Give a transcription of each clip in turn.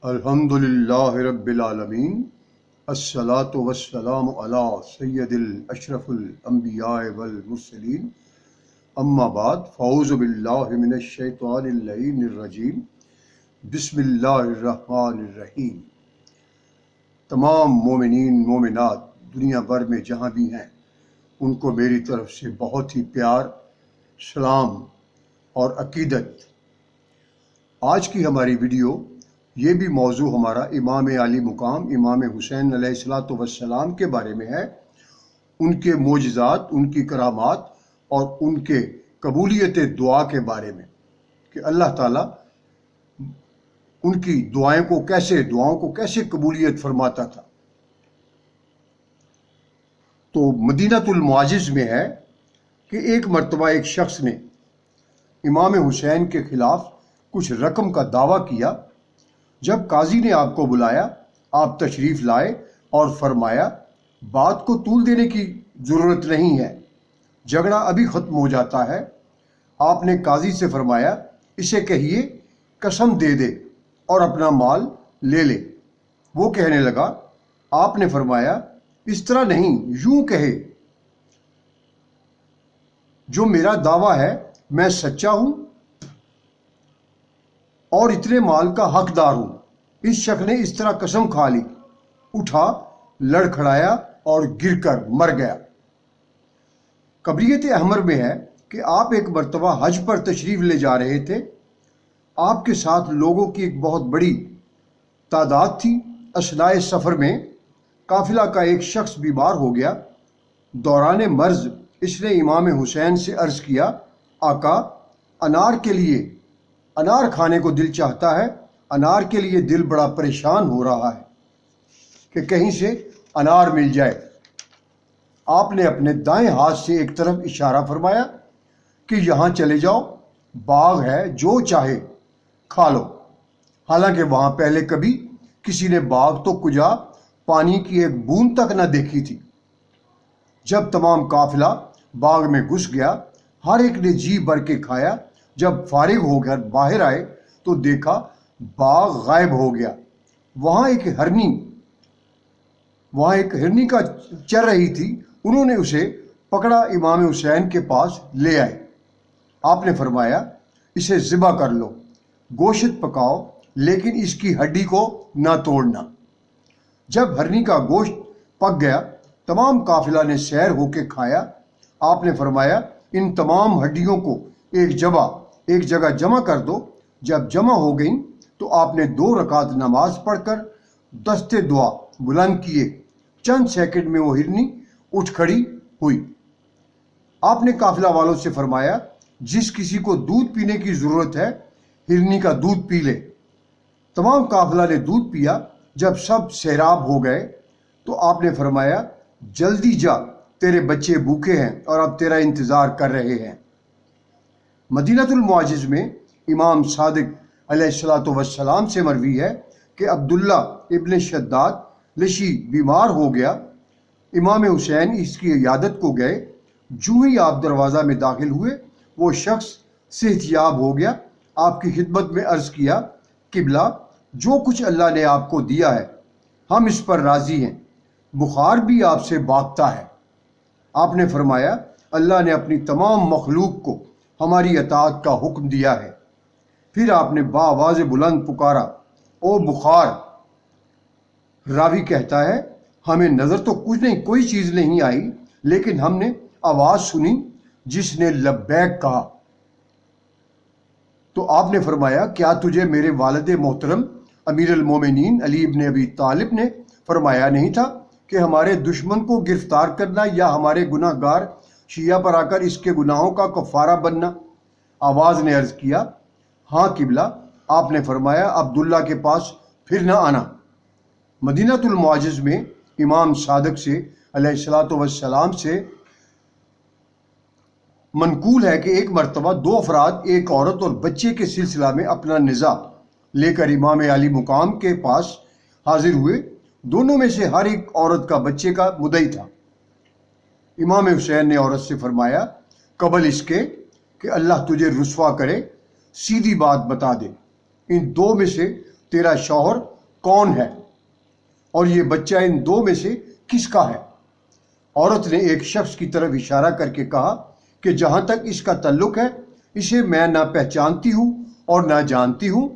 الحمدللہ رب العالمین، الصلاۃ والسلام علی سید الاشرف الانبیاء والمرسلین، اما بعد فاعوذ باللہ من الشیطان اللعین الرجیم، بسم اللہ الرحمن الرحیم۔ تمام مومنین مومنات دنیا بھر میں جہاں بھی ہیں ان کو میری طرف سے بہت ہی پیار، سلام اور عقیدت۔ آج کی ہماری ویڈیو یہ بھی موضوع ہمارا امام عالی مقام امام حسین علیہ الصلوۃ والسلام کے بارے میں ہے، ان کے معجزات، ان کی کرامات اور ان کے قبولیت دعا کے بارے میں، کہ اللہ تعالیٰ ان کی دعاؤں کو کیسے قبولیت فرماتا تھا۔ تو مدینۃ المعاجز میں ہے کہ ایک مرتبہ ایک شخص نے امام حسین کے خلاف کچھ رقم کا دعویٰ کیا۔ جب قاضی نے آپ کو بلایا، آپ تشریف لائے اور فرمایا بات کو طول دینے کی ضرورت نہیں ہے، جھگڑا ابھی ختم ہو جاتا ہے۔ آپ نے قاضی سے فرمایا اسے کہیے قسم دے دے اور اپنا مال لے لے۔ وہ کہنے لگا، آپ نے فرمایا اس طرح نہیں، یوں کہے جو میرا دعویٰ ہے میں سچا ہوں اور اتنے مال کا حقدار ہوں۔ اس شخص نے اس طرح قسم کھا لی، اٹھا، لڑکھڑایا اور گر کر مر گیا۔ قبریت احمر میں ہے کہ آپ ایک مرتبہ حج پر تشریف لے جا رہے تھے۔ آپ کے ساتھ لوگوں کی ایک بہت بڑی تعداد تھی۔ اثناء سفر میں قافلہ کا ایک شخص بیمار ہو گیا۔ دوران مرض اس نے امام حسین سے عرض کیا، آقا انار کھانے کو دل چاہتا ہے، انار کے لیے دل بڑا پریشان ہو رہا ہے کہ کہیں سے انار مل جائے۔ آپ نے اپنے دائیں ہاتھ سے ایک طرف اشارہ فرمایا کہ یہاں چلے جاؤ، باغ ہے، جو چاہے کھا لو۔ حالانکہ وہاں پہلے کبھی کسی نے باغ تو کجا پانی کی ایک بوند تک نہ دیکھی تھی۔ جب تمام قافلہ باغ میں گھس گیا، ہر ایک نے جی بھر کے کھایا۔ جب فارغ ہو کر باہر آئے تو دیکھا باغ غائب ہو گیا۔ وہاں ایک ہرنی کا چر رہی تھی، انہوں نے اسے پکڑا، امام حسین کے پاس لے آئے۔ آپ نے فرمایا اسے ذبح کر لو، گوشت پکاؤ، لیکن اس کی ہڈی کو نہ توڑنا۔ جب ہرنی کا گوشت پک گیا، تمام قافلہ نے سیر ہو کے کھایا۔ آپ نے فرمایا ان تمام ہڈیوں کو ایک جگہ جمع کر دو۔ جب جمع ہو گئیں تو آپ نے 2 رکعت نماز پڑھ کر دستے دعا بلند کیے۔ چند سیکنڈ میں وہ ہرنی اٹھ کھڑی ہوئی۔ آپ نے قافلہ والوں سے فرمایا جس کسی کو دودھ پینے کی ضرورت ہے ہرنی کا دودھ پی لے۔ تمام قافلہ نے دودھ پیا۔ جب سب سیراب ہو گئے تو آپ نے فرمایا جلدی جا، تیرے بچے بھوکے ہیں اور اب تیرا انتظار کر رہے ہیں۔ مدینۃ المعاجز میں امام صادق علیہ الصلوۃ والسلام سے مروی ہے کہ عبداللہ ابن شداد لشی بیمار ہو گیا۔ امام حسین اس کی عیادت کو گئے۔ جو ہی آپ دروازہ میں داخل ہوئے وہ شخص صحتیاب ہو گیا۔ آپ کی خدمت میں عرض کیا، قبلہ جو کچھ اللہ نے آپ کو دیا ہے ہم اس پر راضی ہیں، بخار بھی آپ سے بھاگتا ہے۔ آپ نے فرمایا اللہ نے اپنی تمام مخلوق کو ہماری اطاعت کا حکم دیا ہے۔ پھر آپ نے بآواز بلند پکارا، او بخار! راوی کہتا ہے ہمیں نظر تو کوئی چیز نہیں آئی، لیکن ہم نے آواز سنی جس نے لبیک کہا۔ تو آپ نے فرمایا کیا تجھے میرے والد محترم امیر المومنین علی ابن ابی طالب نے فرمایا نہیں تھا کہ ہمارے دشمن کو گرفتار کرنا یا ہمارے گناہ گار شیعہ پر آ کر اس کے گناہوں کا کفارہ بننا؟ آواز نے عرض کیا ہاں قبلہ۔ آپ نے فرمایا عبداللہ کے پاس پھر نہ آنا۔ مدینۃ المعاجز میں امام صادق سے علیہ الصلوۃ والسلام سے منقول ہے کہ ایک مرتبہ 2 افراد ایک عورت اور بچے کے سلسلہ میں اپنا نزاع لے کر امام علی مقام کے پاس حاضر ہوئے۔ دونوں میں سے ہر ایک عورت کا بچے کا مدعی تھا۔ امام حسین نے عورت سے فرمایا قبل اس کے کہ اللہ تجھے رسوا کرے، سیدھی بات بتا دے، ان 2 میں سے تیرا شوہر کون ہے اور یہ بچہ ان دو میں سے کس کا ہے؟ عورت نے ایک شخص کی طرف اشارہ کر کے کہا کہ جہاں تک اس کا تعلق ہے اسے میں نہ پہچانتی ہوں اور نہ جانتی ہوں،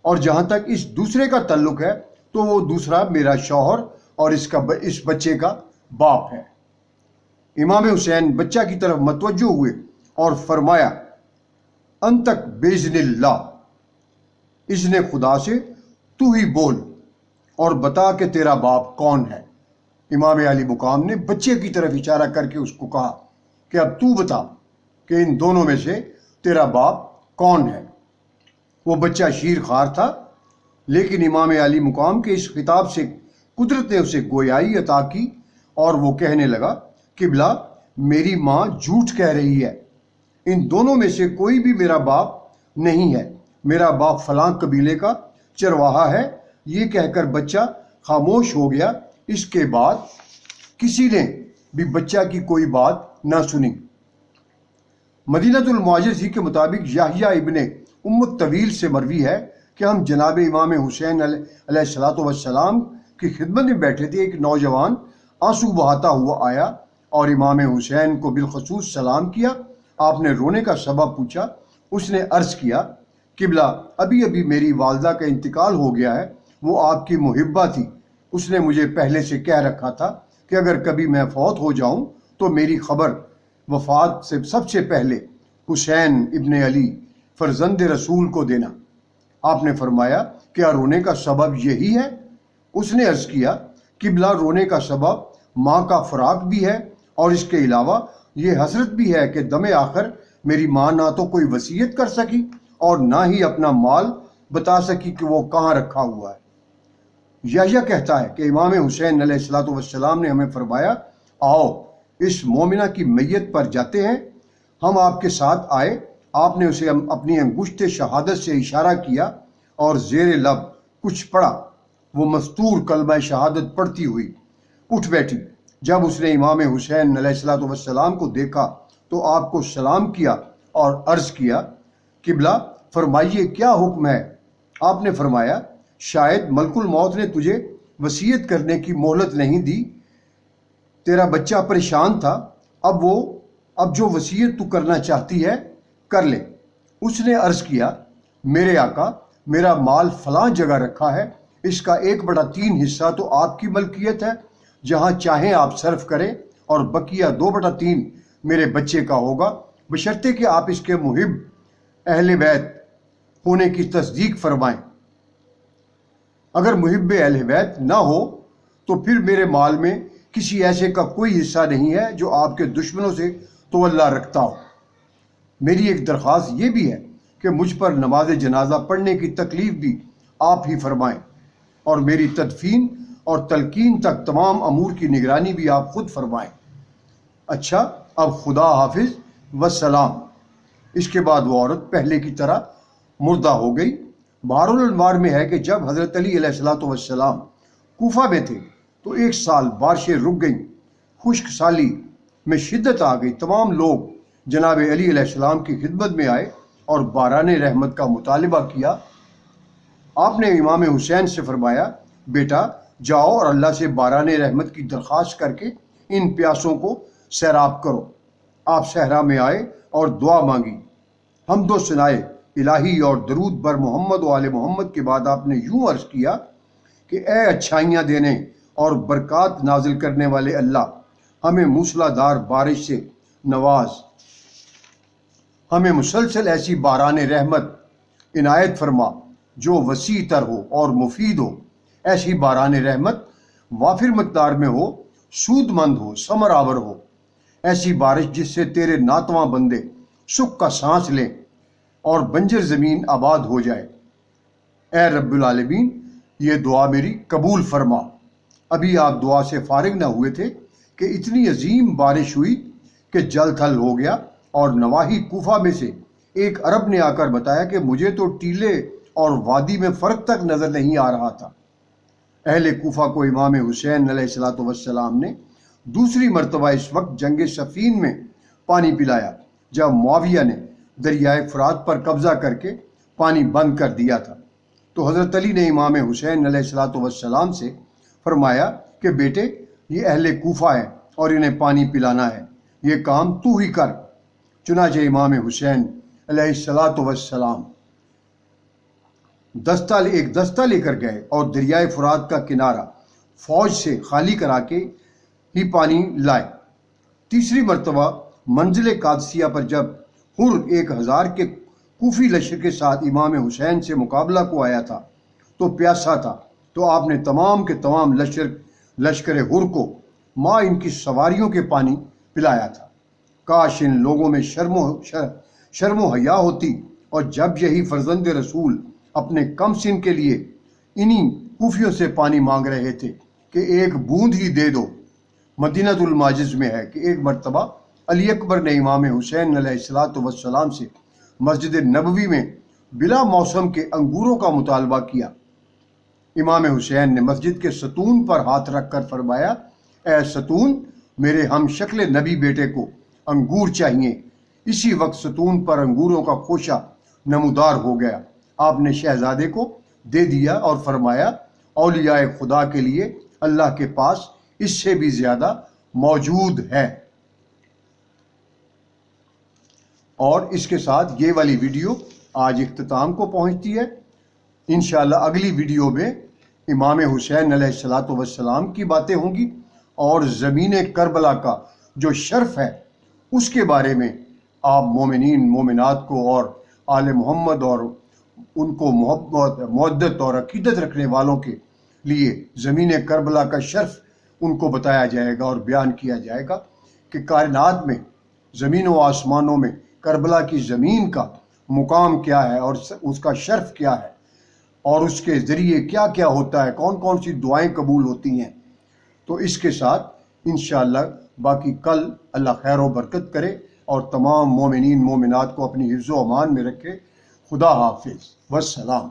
اور جہاں تک اس دوسرے کا تعلق ہے تو وہ دوسرا میرا شوہر اور اس بچے کا باپ ہے۔ امام حسین بچہ کی طرف متوجہ ہوئے اور فرمایا، انتک باذن اللہ، اذن خدا سے تو ہی بول اور بتا کہ تیرا باپ کون ہے۔ امام علی مقام نے بچے کی طرف اشارہ کر کے اس کو کہا کہ اب تو بتا کہ ان دونوں میں سے تیرا باپ کون ہے۔ وہ بچہ شیر خوار تھا، لیکن امام علی مقام کے اس خطاب سے قدرت نے اسے گویائی عطا کی اور وہ کہنے لگا، قبلہ میری ماں جھوٹ کہہ رہی ہے، ان دونوں میں سے کوئی بھی میرا باپ نہیں ہے، میرا باپ فلاں قبیلے کا چرواہا ہے۔ یہ کہہ کر بچہ خاموش ہو گیا۔ اس کے بعد کسی نے بھی بچہ کی کوئی بات نہ سنی۔ مدینۃ المعجزی کے مطابق یحییٰ ابن ام الطویل سے مروی ہے کہ ہم جناب امام حسین علیہ السلام کی خدمت میں بیٹھے تھے، ایک نوجوان آنسو بہاتا ہوا آیا اور امام حسین کو بالخصوص سلام کیا۔ آپ نے رونے کا سبب پوچھا۔ اس نے عرض کیا، قبلہ ابھی ابھی میری والدہ کا انتقال ہو گیا ہے، وہ آپ کی محبہ تھی، اس نے مجھے پہلے سے کہہ رکھا تھا کہ اگر کبھی میں فوت ہو جاؤں تو میری خبر وفات سے سب سے پہلے حسین ابن علی فرزند رسول کو دینا۔ آپ نے فرمایا، کیا رونے کا سبب یہی ہے؟ اس نے عرض کیا، قبلہ رونے کا سبب ماں کا فراق بھی ہے اور اس کے علاوہ یہ حسرت بھی ہے کہ دم آخر میری ماں نہ تو کوئی وصیت کر سکی اور نہ ہی اپنا مال بتا سکی کہ وہ کہاں رکھا ہوا ہے۔ یحییٰ کہتا ہے کہ امام حسین علیہ السلام نے ہمیں فرمایا، آؤ اس مومنہ کی میت پر جاتے ہیں۔ ہم آپ کے ساتھ آئے۔ آپ نے اسے اپنی انگشت شہادت سے اشارہ کیا اور زیر لب کچھ پڑھا۔ وہ مستور کلمہ شہادت پڑھتی ہوئی اٹھ بیٹھی۔ جب اس نے امام حسین علیہ السلام کو دیکھا تو آپ کو سلام کیا اور عرض کیا، قبلہ فرمائیے کیا حکم ہے؟ آپ نے فرمایا، شاید ملک الموت نے تجھے وصیت کرنے کی مہلت نہیں دی، تیرا بچہ پریشان تھا، اب جو وصیت تو کرنا چاہتی ہے کر لے۔ اس نے عرض کیا، میرے آقا، میرا مال فلاں جگہ رکھا ہے، اس کا 1/3 حصہ تو آپ کی ملکیت ہے، جہاں چاہیں آپ صرف کریں، اور بقیہ 2/3 میرے بچے کا ہوگا، بشرطے کہ آپ اس کے محب اہل بیت ہونے کی تصدیق فرمائیں۔ اگر محب اہل بیت نہ ہو تو پھر میرے مال میں کسی ایسے کا کوئی حصہ نہیں ہے جو آپ کے دشمنوں سے تولا رکھتا ہو۔ میری ایک درخواست یہ بھی ہے کہ مجھ پر نماز جنازہ پڑھنے کی تکلیف بھی آپ ہی فرمائیں، اور میری تدفین اور تلقین تک تمام امور کی نگرانی بھی آپ خود فرمائیں۔ اچھا، اب خدا حافظ والسلام۔ اس کے بعد وہ عورت پہلے کی طرح مردہ ہو گئی۔ بحر الانوار میں ہے کہ جب حضرت علی علیہ السلام کوفہ میں تھے تو 1 سال بارشیں رک گئیں، خشک سالی میں شدت آ گئی۔ تمام لوگ جناب علی علیہ السلام کی خدمت میں آئے اور باران رحمت کا مطالبہ کیا۔ آپ نے امام حسین سے فرمایا، بیٹا جاؤ اور اللہ سے باران رحمت کی درخواست کر کے ان پیاسوں کو سیراب کرو۔ آپ صحرا میں آئے اور دعا مانگی، حمد و ثنائے الہی اور درود بر محمد و آل محمد کے بعد آپ نے یوں عرض کیا کہ اے اچھائیاں دینے اور برکات نازل کرنے والے اللہ، ہمیں موسلا دھار بارش سے نواز، ہمیں مسلسل ایسی باران رحمت عنایت فرما جو وسیع تر ہو اور مفید ہو۔ ایسی باران رحمت وافر مقدار میں ہو، سود مند ہو، ثمر آور ہو، ایسی بارش جس سے تیرے ناتواں بندے سکھ کا سانس لیں اور بنجر زمین آباد ہو جائے۔ اے رب العالمین، یہ دعا میری قبول فرما۔ ابھی آپ دعا سے فارغ نہ ہوئے تھے کہ اتنی عظیم بارش ہوئی کہ جل تھل ہو گیا، اور نواحی کوفہ میں سے ایک عرب نے آ کر بتایا کہ مجھے تو ٹیلے اور وادی میں فرق تک نظر نہیں آ رہا تھا۔ اہل کوفہ کو امام حسین علیہ السلام نے دوسری مرتبہ اس وقت جنگ صفین میں پانی پلایا جب معاویہ نے دریائے فرات پر قبضہ کر کے پانی بند کر دیا تھا۔ تو حضرت علی نے امام حسین علیہ الصلوۃ والسلام سے فرمایا کہ بیٹے یہ اہل کوفہ ہے اور انہیں پانی پلانا ہے، یہ کام تو ہی کر۔ چنانچہ امام حسین علیہ الصلوۃ والسلام ایک دستہ لے کر گئے اور دریائے فرات کا کنارہ فوج سے خالی کرا کے ہی پانی لائے۔ تیسری مرتبہ منزل قادسیہ پر جب حر 1000 کے کوفی لشکر کے ساتھ امام حسین سے مقابلہ کو آیا تھا تو پیاسا تھا، تو آپ نے تمام کے تمام لشکر حر کو ماں ان کی سواریوں کے پانی پلایا تھا۔ کاش ان لوگوں میں شرم و حیا ہوتی، اور جب یہی فرزند رسول اپنے کم سن کے لیے انہی کوفیوں سے پانی مانگ رہے تھے کہ ایک بوند ہی دے دو۔ مدینۃ الماجز میں ہے کہ ایک مرتبہ علی اکبر نے امام حسین علیہ الصلوۃ والسلام سے مسجد نبوی میں بلا موسم کے انگوروں کا مطالبہ کیا۔ امام حسین نے مسجد کے ستون پر ہاتھ رکھ کر فرمایا، اے ستون، میرے ہم شکل نبی بیٹے کو انگور چاہیے۔ اسی وقت ستون پر انگوروں کا خوشہ نمودار ہو گیا۔ آپ نے شہزادے کو دے دیا اور فرمایا، اولیاء خدا کے لیے اللہ کے پاس اس سے بھی زیادہ موجود ہے۔ اور اس کے ساتھ یہ والی ویڈیو آج اختتام کو پہنچتی ہے۔ انشاءاللہ اگلی ویڈیو میں امام حسین علیہ الصلوۃ والسلام کی باتیں ہوں گی، اور زمین کربلا کا جو شرف ہے اس کے بارے میں آپ مومنین مومنات کو اور آل محمد اور ان کو محبت اور عقیدت رکھنے والوں کے لیے زمین کربلا کا شرف ان کو بتایا جائے گا اور بیان کیا جائے گا کہ کائنات میں زمین و آسمانوں میں کربلا کی زمین کا مقام کیا ہے اور اس کا شرف کیا ہے، اور اس کے ذریعے کیا کیا ہوتا ہے، کون کون سی دعائیں قبول ہوتی ہیں۔ تو اس کے ساتھ انشاءاللہ باقی کل اللہ خیر و برکت کرے اور تمام مومنین مومنات کو اپنی حفظ و امان میں رکھے۔ خدا حافظ، والسلام۔